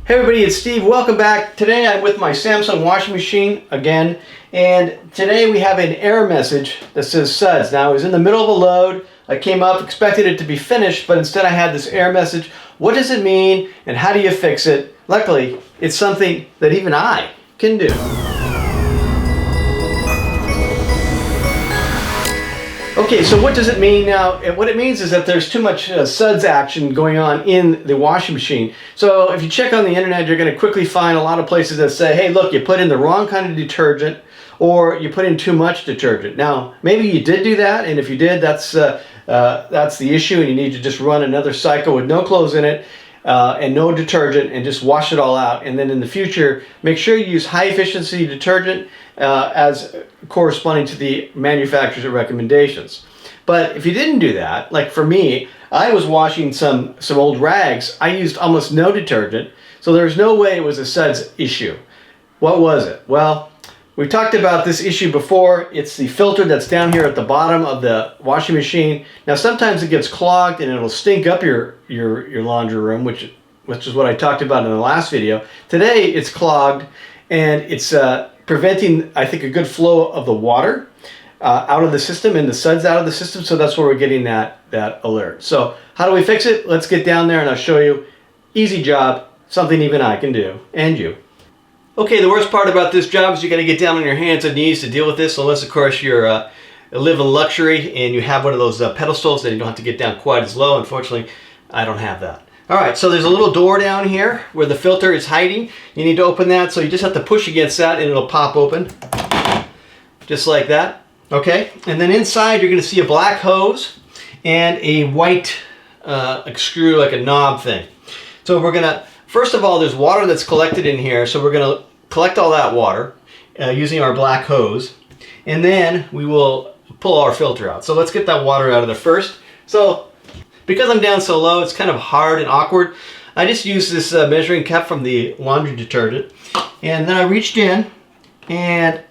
Hey everybody, it's Steve. Welcome back. Today I'm with my Samsung washing machine again, and today we have an error message that says suds. Now I was in the middle of a load. I came up, expected it to be finished, but instead I had this error message. What does it mean and how do you fix it? Luckily, it's something that even I can do. Okay, so what does it mean now? And what it means is that there's too much suds action going on in the washing machine. So if you check on the internet, you're going to quickly find a lot of places that say, hey, look, you put in the wrong kind of detergent, or you put in too much detergent. Now, maybe you did do that, and if you did, that's the issue, and you need to just run another cycle with no clothes in it and no detergent, and just wash it all out. And then in the future, make sure you use high efficiency detergent as corresponding to the manufacturer's recommendations. But if you didn't do that, like for me, I was washing some old rags. I used almost no detergent, so there's no way it was a suds issue. What was it? Well, we talked about this issue before. It's the filter that's down here at the bottom of the washing machine. Now sometimes it gets clogged and it'll stink up your laundry room, which is what I talked about in the last video. Today it's clogged and it's preventing, I think, a good flow of the water out of the system and the suds out of the system, so that's where we're getting that alert. So how do we fix it? Let's get down there and I'll show you. Easy job, something even I can do, and you. Okay, the worst part about this job is you got to get down on your hands and knees to deal with this, unless of course you're live in luxury and you have one of those pedestals that you don't have to get down quite as low. Unfortunately, I don't have that. Alright, so there's a little door down here where the filter is hiding. You need to open that, so you just have to push against that and it'll pop open. Just like that. Okay, and then inside you're going to see a black hose and a white screw, like a knob thing. So we're going to, first of all, there's water that's collected in here, so we're going to collect all that water using our black hose, and then we will pull our filter out. So let's get that water out of there first. So because I'm down so low, it's kind of hard and awkward. I just used this measuring cup from the laundry detergent, and then I reached in and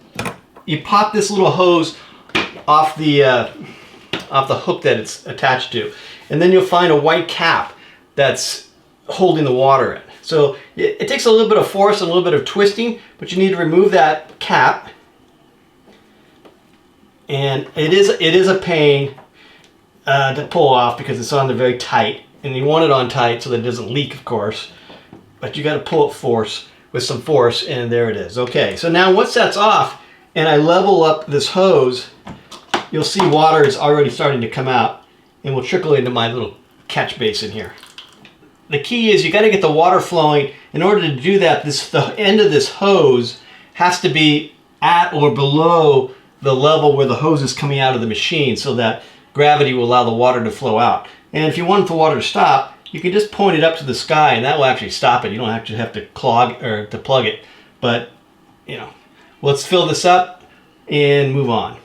you pop this little hose off the hook that it's attached to, and then you'll find a white cap that's holding the water in. So it takes a little bit of force and a little bit of twisting, but you need to remove that cap, and it is a pain to pull off because it's on there very tight, and you want it on tight so that it doesn't leak, of course, but you got to pull it with some force, and there it is. Okay, so now once that's off and I level up this hose, you'll see water is already starting to come out and will trickle into my little catch basin here. The key is you got to get the water flowing. In order to do that, the end of this hose has to be at or below the level where the hose is coming out of the machine, so that gravity will allow the water to flow out. And if you want the water to stop, you can just point it up to the sky and that will actually stop it. You don't actually have to clog or to plug it. But, you know, let's fill this up and move on.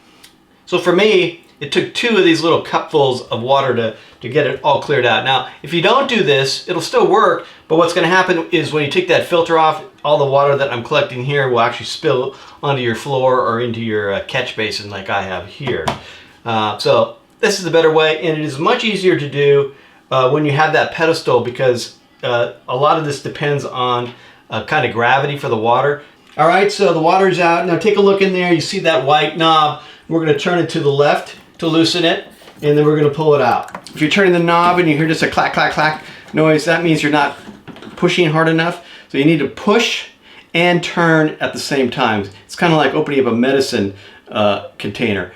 So for me, it took 2 of these little cupfuls of water to get it all cleared out. Now, if you don't do this, it'll still work, but what's going to happen is when you take that filter off, all the water that I'm collecting here will actually spill onto your floor or into your catch basin like I have here. So this is a better way, and it is much easier to do when you have that pedestal, because a lot of this depends on kind of gravity for the water. All right, so the water's out. Now take a look in there. You see that white knob. We're going to turn it to the left to loosen it, and then we're going to pull it out. If you're turning the knob and you hear just a clack, clack, clack noise, that means you're not pushing hard enough. So you need to push and turn at the same time. It's kind of like opening up a medicine container.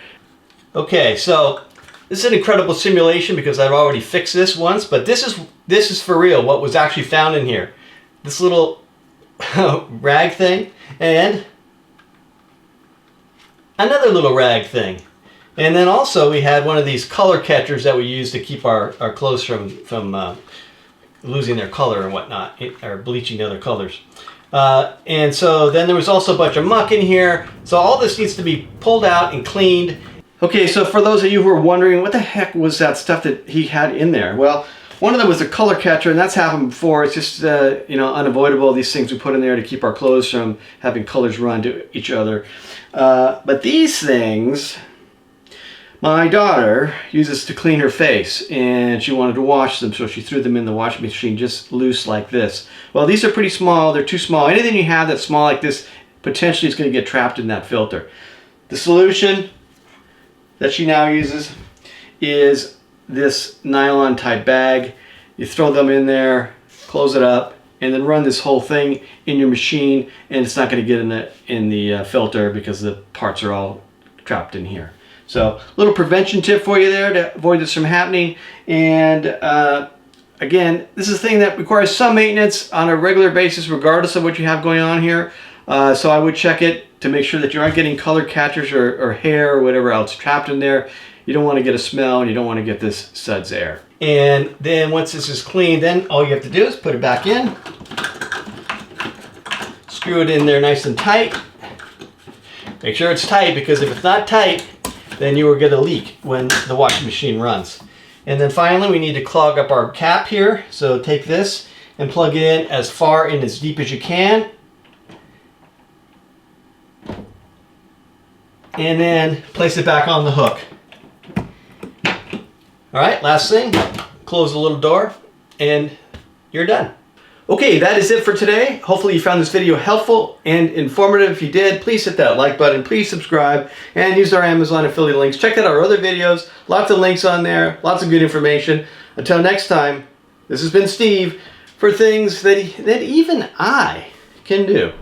Okay, so this is an incredible simulation because I've already fixed this once, but this is for real, what was actually found in here. This little rag thing and another little rag thing. And then also we had one of these color catchers that we use to keep our clothes from losing their color and whatnot, or bleaching other colors. And so then there was also a bunch of muck in here. So all this needs to be pulled out and cleaned. Okay, so for those of you who are wondering, what the heck was that stuff that he had in there? Well, one of them was a color catcher, and that's happened before. It's just, you know, unavoidable, these things we put in there to keep our clothes from having colors run to each other. But these things, My daughter used this to clean her face, and she wanted to wash them, so she threw them in the washing machine just loose like this. Well, these are pretty small. They're too small. Anything you have that's small like this potentially is going to get trapped in that filter. The solution that she now uses is this nylon type bag. You throw them in there, close it up, and then run this whole thing in your machine, and it's not going to get in the filter because the parts are all trapped in here. So, little prevention tip for you there to avoid this from happening. And again, this is a thing that requires some maintenance on a regular basis regardless of what you have going on here. So I would check it to make sure that you aren't getting color catchers or hair or whatever else trapped in there. You don't want to get a smell, and you don't want to get this suds air. And then once this is clean, then all you have to do is put it back in. Screw it in there nice and tight. Make sure it's tight, because if it's not tight, then you will get a leak when the washing machine runs. And then finally, we need to clog up our cap here. So take this and plug it in as far and as deep as you can. And then place it back on the hook. All right, last thing, close the little door and you're done. Okay, that is it for today. Hopefully you found this video helpful and informative. If you did, please hit that like button, please subscribe, and use our Amazon affiliate links. Check out our other videos, lots of links on there, lots of good information. Until next time, this has been Steve for things that even I can do.